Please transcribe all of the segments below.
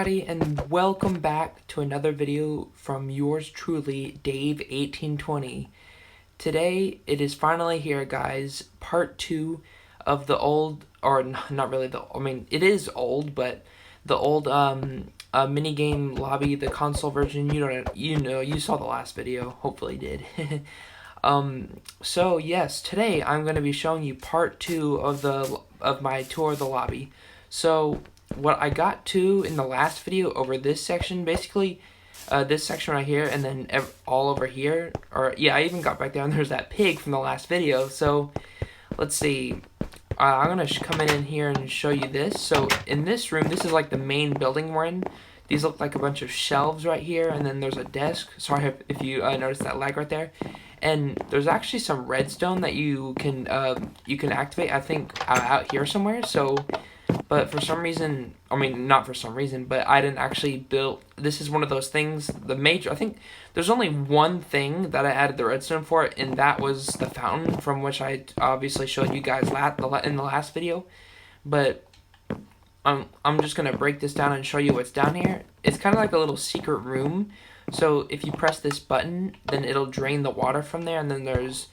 everybody, and welcome back to another video from yours truly, Dave1820. Today, it is finally here, guys, part 2 of the old, or not really it is old, but the old minigame lobby, the console version. You saw the last video, hopefully did. So yes, today I'm going to be showing you part 2 of my tour of the lobby. So what I got to in the last video over this section, basically this section right here, and then all over here, or yeah, I even got back there and there's that pig from the last video. So let's see, I'm gonna come in here and show you this. So in this room, this is like the main building we're in. These look like a bunch of shelves right here, and then there's a desk. Sorry if you noticed that lag right there. And there's actually some redstone that you can activate, I think, out here somewhere. So, but for some reason, not for some reason, but I didn't actually build. This is one of those things. I think there's only one thing that I added the redstone for, and that was the fountain, from which I obviously showed you guys in the last video. But I'm just gonna break this down and show you what's down here. It's kind of like a little secret room. So if you press this button, then it'll drain the water from there, and then there's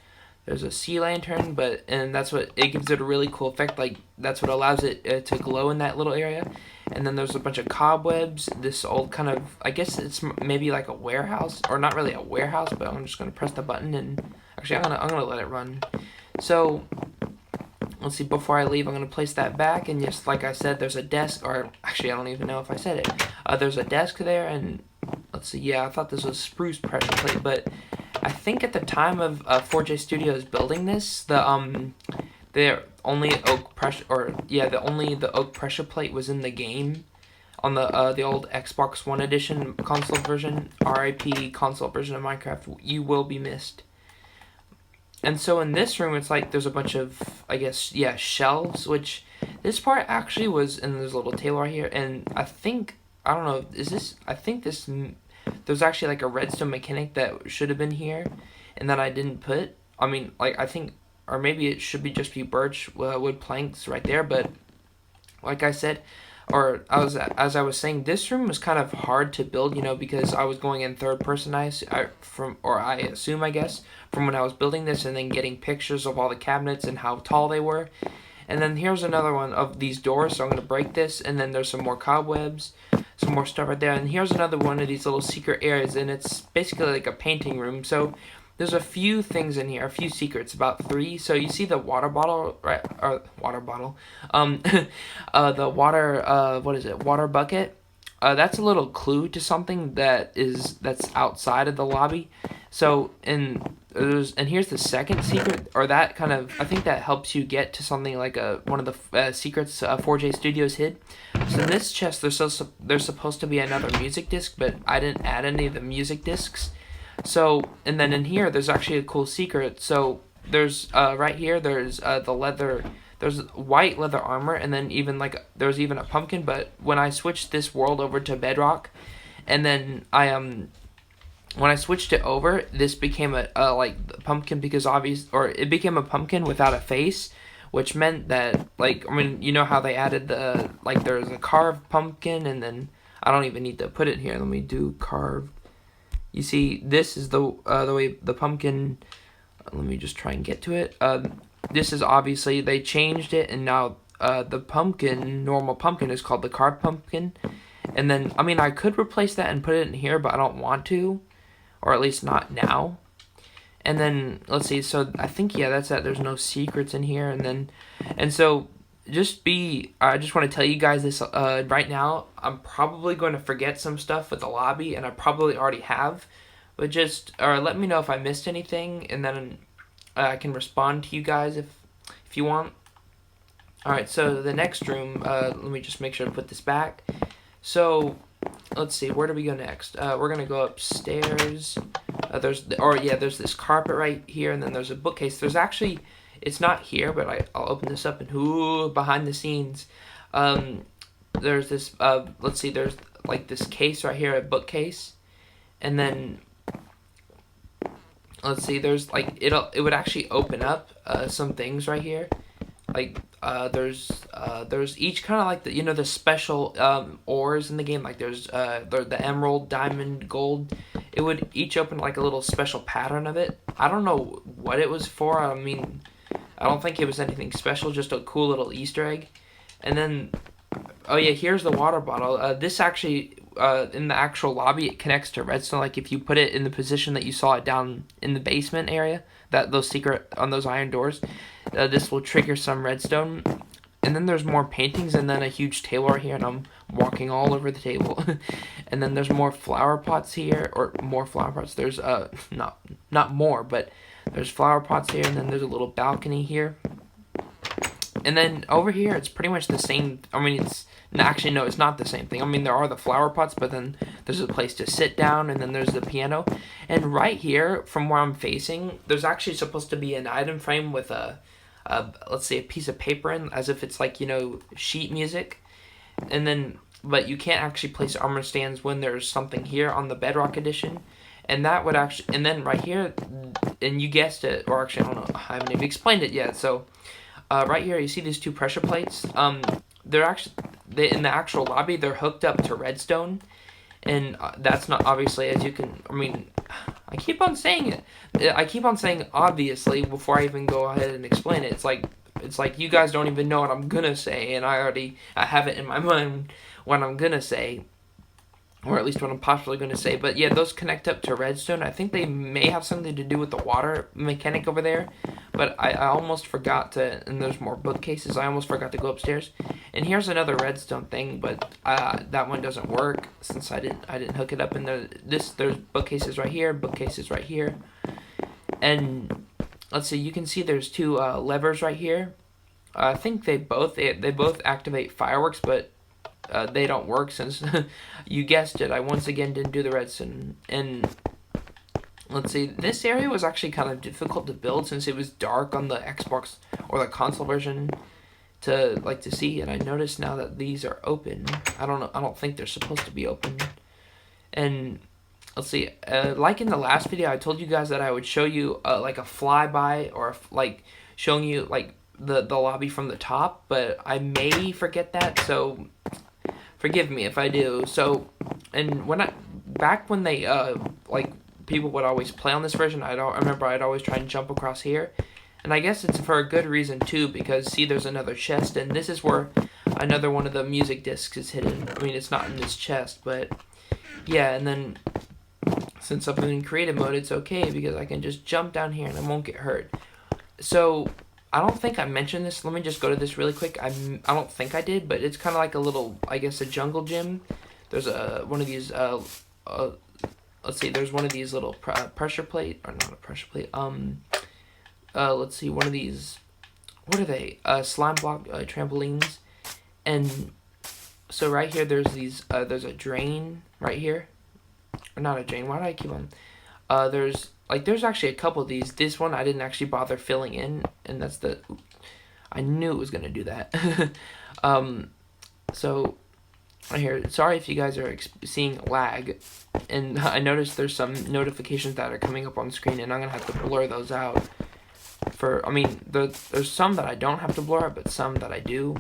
a sea lantern, and that's what it gives it a really cool effect. Like that's what allows it to glow in that little area. And then there's a bunch of cobwebs. This old kind of, I guess it's maybe like a warehouse, or not really a warehouse, but I'm just gonna press the button and actually I'm gonna let it run. So let's see, before I leave, I'm going to place that back, and just like I said, there's a desk, or actually, I don't even know if I said it. There's a desk there, and let's see, yeah, I thought this was spruce pressure plate, but I think at the time of 4J Studios building this, the only oak pressure plate was in the game on the old Xbox One edition console version, RIP console version of Minecraft. You will be missed. And so in this room, it's like there's a bunch of, I guess, yeah, shelves, which this part actually was, and there's a little table right here, and I think, I don't know, there's actually like a redstone mechanic that should have been here, and that I didn't put. I think, or maybe it should just be birch wood planks right there, but like I said, as I was saying, this room was kind of hard to build, because I was going in third person, I assume, I guess, from when I was building this, and then getting pictures of all the cabinets and how tall they were. And then here's another one of these doors, so I'm going to break this, and then there's some more cobwebs, some more stuff right there, and here's another one of these little secret areas, and it's basically like a painting room. So there's a few things in here, a few secrets, about 3. So you see the water bottle, right? Or water bottle, the water bucket. That's a little clue to something that's outside of the lobby. So and here's the second secret, or that kind of, I think that helps you get to something like one of the secrets 4J Studios hid. So in this chest, there's supposed to be another music disc, but I didn't add any of the music discs. So, and then in here, there's actually a cool secret. So there's right here, there's there's white leather armor, and then there's even a pumpkin. But when I switched this world over to Bedrock, and then when I switched it over, this became a pumpkin, because it became a pumpkin without a face, which meant that you know how they added there's a carved pumpkin, and then I don't even need to put it here. Let me do carved. You see, this is the way the pumpkin. Let me just try and get to it. This is obviously, they changed it, and now the normal pumpkin is called the carved pumpkin. And then, I could replace that and put it in here, but I don't want to, or at least not now. And then let's see. So I think, yeah, that's that. There's no secrets in here, and so. I just want to tell you guys this right now. I'm probably going to forget some stuff with the lobby, and I probably already have. But let me know if I missed anything, and then I can respond to you guys if you want. Alright, so the next room, let me just make sure to put this back. So, let's see, where do we go next? We're going to go upstairs. There's this carpet right here, and then there's a bookcase. There's actually... It's not here, but I'll open this up, and behind the scenes, there's this, let's see, there's like this case right here, a bookcase, and then, let's see, there's it would actually open up some things right here, there's there's each kind of like the special ores in the game. Like there's the emerald, diamond, gold. It would each open like a little special pattern of it. I don't know what it was for. I mean, I don't think it was anything special. Just a cool little Easter egg. And then, oh yeah, here's the water bottle. This actually, in the actual lobby, it connects to redstone. Like if you put it in the position that you saw it down in the basement area, those secret on those iron doors, this will trigger some redstone. And then there's more paintings, and then a huge table right here, and I'm walking all over the table. And then there's more flower pots here, or more flower pots. There's not more, but there's flower pots here, and then there's a little balcony here. And then over here, it's pretty much the same. I mean, actually, no, it's not the same thing. I mean, there are the flower pots, but then there's a place to sit down, and then there's the piano. And right here, from where I'm facing, there's actually supposed to be an item frame with let's say a piece of paper in, as if it's like, sheet music. And then, but you can't actually place armor stands when there's something here on the Bedrock edition. And that would actually, and then right here, and you guessed it, or actually, I don't know, I haven't even explained it yet. So, right here, you see these two pressure plates. They're actually, in the actual lobby, they're hooked up to redstone. And that's not, obviously, as you can, I mean, I keep on saying it. I keep on saying obviously before I even go ahead and explain it. It's like you guys don't even know what I'm gonna say, and I have it in my mind what I'm gonna say, or at least what I'm possibly gonna say. But yeah, those connect up to redstone. I think they may have something to do with the water mechanic over there, but I almost forgot to. And there's more bookcases. I almost forgot to go upstairs. And here's another redstone thing, but that one doesn't work since I didn't hook it up. And there's bookcases right here, bookcases right here, and let's see. You can see there's two levers right here. I think they both activate fireworks, but they don't work since you guessed it. I once again didn't do the redstone. And let's see. This area was actually kind of difficult to build since it was dark on the Xbox or the console version to see. And I noticed now that these are open. I don't know. I don't think they're supposed to be open. And let's see. Like in the last video, I told you guys that I would show you like a flyby or like showing you like the lobby from the top, but I may forget that. So forgive me if I do. So, and back when they like people would always play on this version, I remember I'd always try and jump across here. And I guess it's for a good reason too, because see, there's another chest, and this is where another one of the music discs is hidden. I mean, it's not in this chest, but yeah. And then since I'm in creative mode, it's okay because I can just jump down here and I won't get hurt. So I don't think I mentioned this. Let me just go to this really quick. I don't think I did, but it's kind of like a little, I guess, a jungle gym. There's one of these. Let's see. There's one of these little pressure plate, or not a pressure plate. Let's see, one of these, what are they? Slime block trampolines. And so right here, there's there's a drain right here. Or not a drain, why do I keep on? There's actually a couple of these. This one I didn't actually bother filling in, and that's I knew it was going to do that. So right here, sorry if you guys are seeing lag. And I noticed there's some notifications that are coming up on screen, and I'm going to have to blur those out. There's some that I don't have to blur, but some that I do.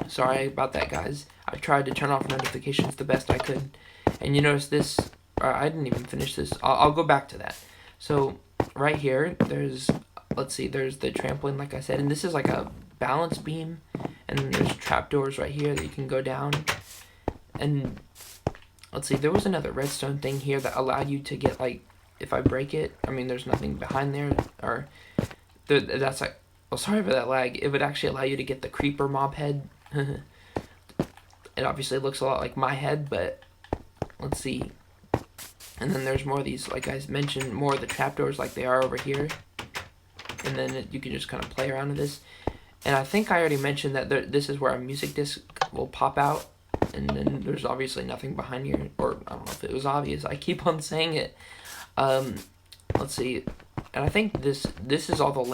Sorry about that, guys. I tried to turn off notifications the best I could. And you notice this, I didn't even finish this. I'll go back to that. So right here, there's the trampoline, like I said, and this is like a balance beam. And then there's trapdoors right here that you can go down. And let's see, there was another redstone thing here that allowed you to get, like, if I break it, I mean, there's nothing behind there, or that's like, well, sorry for that lag. It would actually allow you to get the creeper mob head. It obviously looks a lot like my head, but let's see. And then there's more of these, like I mentioned, more of the trapdoors like they are over here. And then you can just kind of play around with this. And I think I already mentioned that this is where a music disc will pop out. And then there's obviously nothing behind here, or I don't know if it was obvious. I keep on saying it. Let's see. And I think this is all the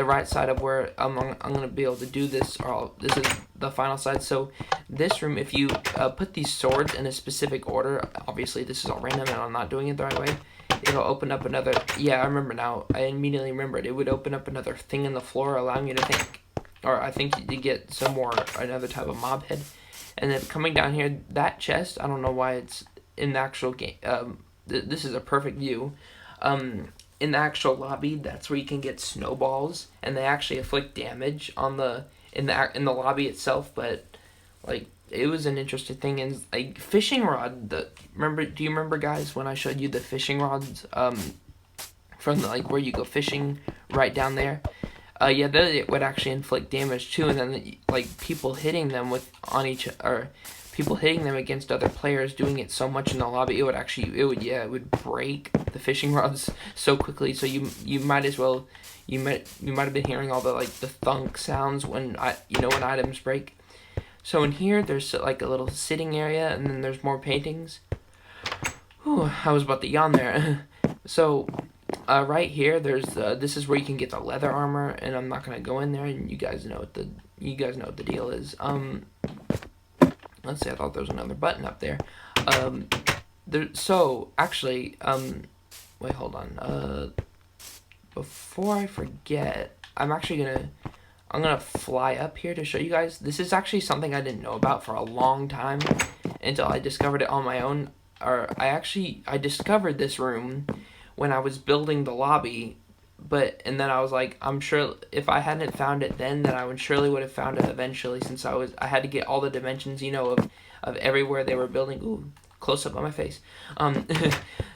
right side of where I'm gonna be able to do this. This is the final side. So this room, if you put these swords in a specific order, obviously this is all random and I'm not doing it the right way, it'll open up another. Yeah, I remember now. I immediately remembered. It would open up another thing in the floor, allowing you to think. or I think you get some more, another type of mob head. And then coming down here, that chest, I don't know why it's in the actual game. This is a perfect view. In the actual lobby, that's where you can get snowballs, and they actually inflict damage on the in the lobby itself. But like, it was an interesting thing. And like, fishing rod, do you remember, guys, when I showed you the fishing rods from like where you go fishing right down there? Yeah, that would actually inflict damage too, and then like people hitting them people hitting them against other players, doing it so much in the lobby, it would break the fishing rods so quickly. So you might as well, you might have been hearing all the like the thunk sounds when when items break. So in here, there's like a little sitting area, and then there's more paintings. Whew, I was about to yawn there. So right here, there's this is where you can get the leather armor, and I'm not gonna go in there, and you guys know what the deal is. Let's see, I thought there was another button up there. Actually, wait, hold on. Before I forget, I'm gonna fly up here to show you guys. This is actually something I didn't know about for a long time until I discovered it on my own. I discovered this room when I was building the lobby, and then I was like, I'm sure if I hadn't found it then I would have found it eventually, since I had to get all the dimensions, of everywhere they were building. Ooh, close up on my face.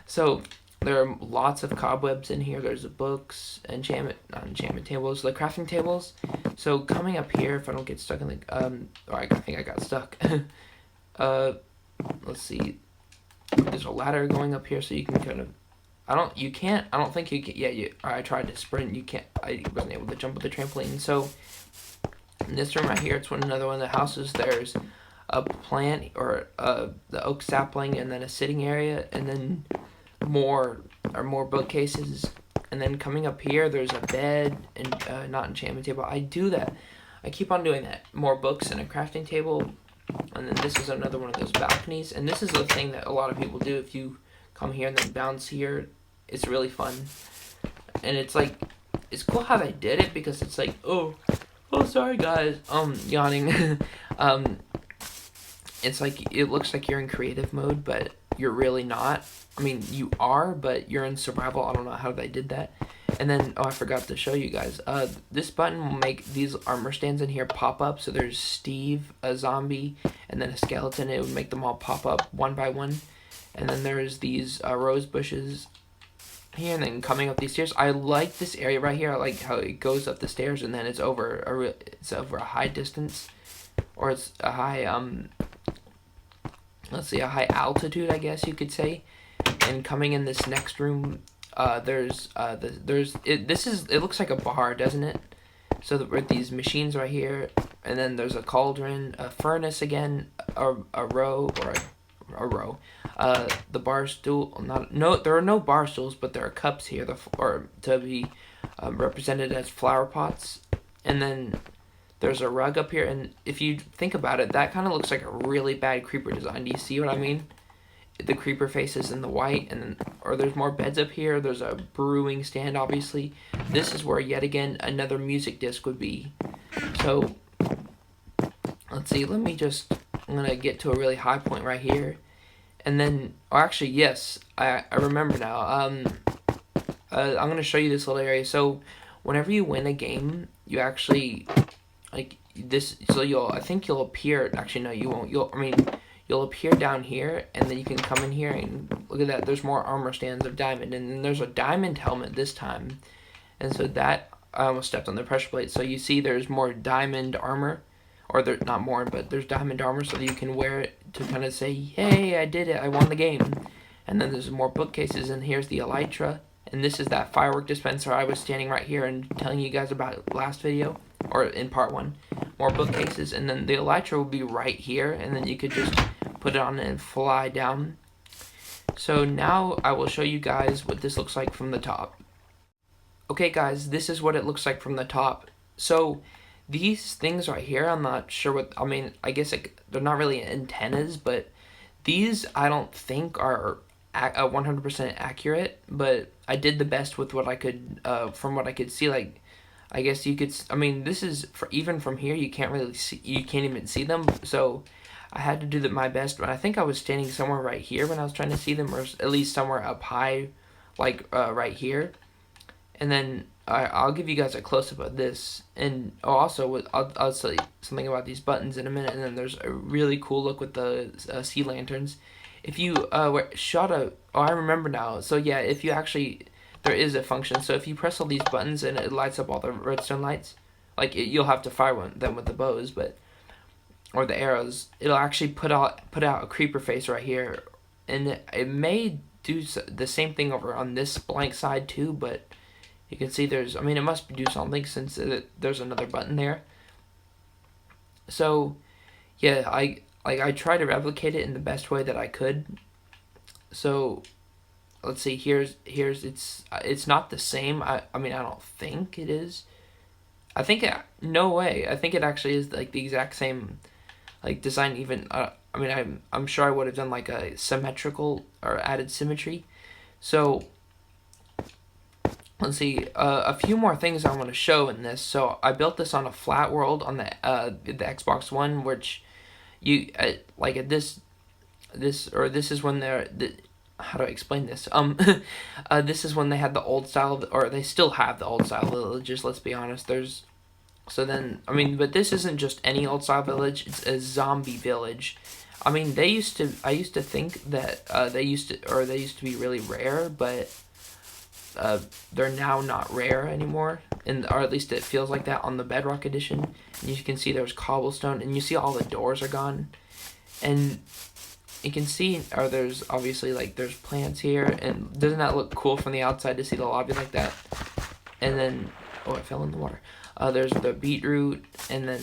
So there are lots of cobwebs in here. There's books, not enchantment tables, like crafting tables. So coming up here, if I don't get stuck in I think I got stuck. Let's see. There's a ladder going up here, so you can kind of. I don't think you can. Yeah, I tried to sprint. You can't. I wasn't able to jump with the trampoline. So in this room right here, it's another one of the houses. There's a plant or the oak sapling, and then a sitting area, and then more bookcases. And then coming up here, there's a bed and not enchantment table. I do that. I keep on doing that. More books and a crafting table. And then this is another one of those balconies. And this is the thing that a lot of people do. If you come here and then bounce here, it's really fun. And it's like, it's cool how they did it, because it's like, oh sorry guys, yawning. It's like, it looks like you're in creative mode, but you're really not. I mean, you are, but you're in survival. I don't know how they did that. And then, I forgot to show you guys. This button will make these armor stands in here pop up. So there's Steve, a zombie, and then a skeleton. It would make them all pop up one by one. And then there's these rose bushes here, and then coming up these stairs. I like this area right here. I like how it goes up the stairs, and then it's over a high distance, or it's a high a high altitude, I guess you could say. And coming in this next room, it looks like a bar, doesn't it? So with these machines right here, and then there's a cauldron, a furnace again, a row. The bar stool, there are no bar stools, but there are cups here, to be represented as flower pots. And then there's a rug up here, and if you think about it, that kind of looks like a really bad creeper design. Do you see what I mean? The creeper faces in the white, or there's more beds up here. There's a brewing stand, obviously. This is where, yet again, another music disc would be. So, let's see, I'm going to get to a really high point right here. And then, actually, yes, I remember now. I'm going to show you this little area. So, whenever you win a game, you actually, like, this, so I think you'll appear, actually, no, you won't. You'll appear down here, and then you can come in here, and look at that, there's more armor stands of diamond, and then there's a diamond helmet this time. And so that, I almost stepped on the pressure plate, so you see there's more diamond armor, or there's not more, but there's diamond armor, so that you can wear it to kind of say, hey, I did it, I won the game. And then there's more bookcases, and here's the elytra, and this is that firework dispenser I was standing right here and telling you guys about last video, or in part 1. More bookcases, and then the elytra will be right here, and then you could just put it on and fly down. So now I will show you guys what this looks like from the top. Okay guys, this is what it looks like from the top. So these things right here, I'm not sure what, I guess they're not really antennas, but these I don't think are 100% accurate, but I did the best with what I could, from what I could see. Like, I guess you could. I mean, this is for even from here. You can't really see. You can't even see them. So I had to do my best. But I think I was standing somewhere right here when I was trying to see them, or at least somewhere up high, like right here. And then I'll give you guys a close up of this. And also I'll tell you something about these buttons in a minute. And then there's a really cool look with the sea lanterns. If you shot a, oh, I remember now. So yeah, if you actually, there is a function. So if you press all these buttons and it lights up all the redstone lights, like you'll have to fire them with the bows, but or the arrows. It'll actually put out a creeper face right here, and it may do the same thing over on this blank side too. But you can see there's, I mean, it must do something since there's another button there. So yeah, I try to replicate it in the best way that I could. So let's see, here's it's not the same. I mean, I don't think it is. I think no way. I think it actually is like the exact same like design. Even I mean, I'm sure I would have done like a symmetrical or added symmetry. So let's see, a few more things I want to show in this. So I built this on a flat world on the Xbox One, which you like at this is when how do I explain this? This is when they had the old style, or they still have the old style villages. Let's be honest. But this isn't just any old style village. It's a zombie village. I mean, I used to think that they used to be really rare, but they're now not rare anymore, or at least it feels like that on the Bedrock edition. And you can see there's cobblestone, and you see all the doors are gone, and you can see, or there's obviously like there's plants here, and doesn't that look cool from the outside to see the lobby like that? And then, oh, I fell in the water. There's the beetroot, and then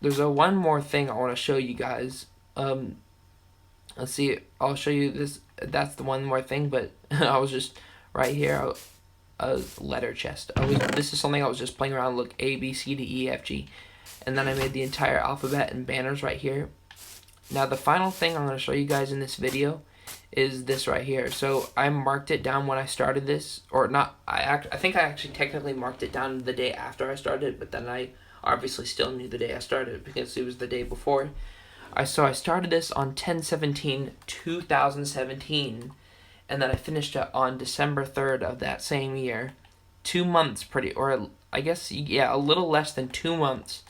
there's one more thing I want to show you guys. Let's see, I'll show you this. That's the one more thing, but I was just right here, a letter chest. This is something I was just playing around. Look, A, B, C, D, E, F, G, and then I made the entire alphabet and banners right here. Now the final thing I'm going to show you guys in this video is this right here. So I marked it down when I started this, or not. I think I actually technically marked it down the day after I started, but then I obviously still knew the day I started because it was the day before. So I started this on 10/17/2017, and then I finished it on December 3rd of that same year. 2 months, or I guess, yeah, a little less than 2 months.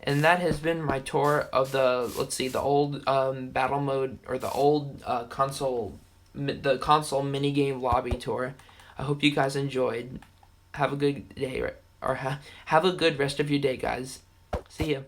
And that has been my tour of the, let's see, the old battle mode, or the old console minigame lobby tour. I hope you guys enjoyed. Have a good day, or have a good rest of your day, guys. See ya.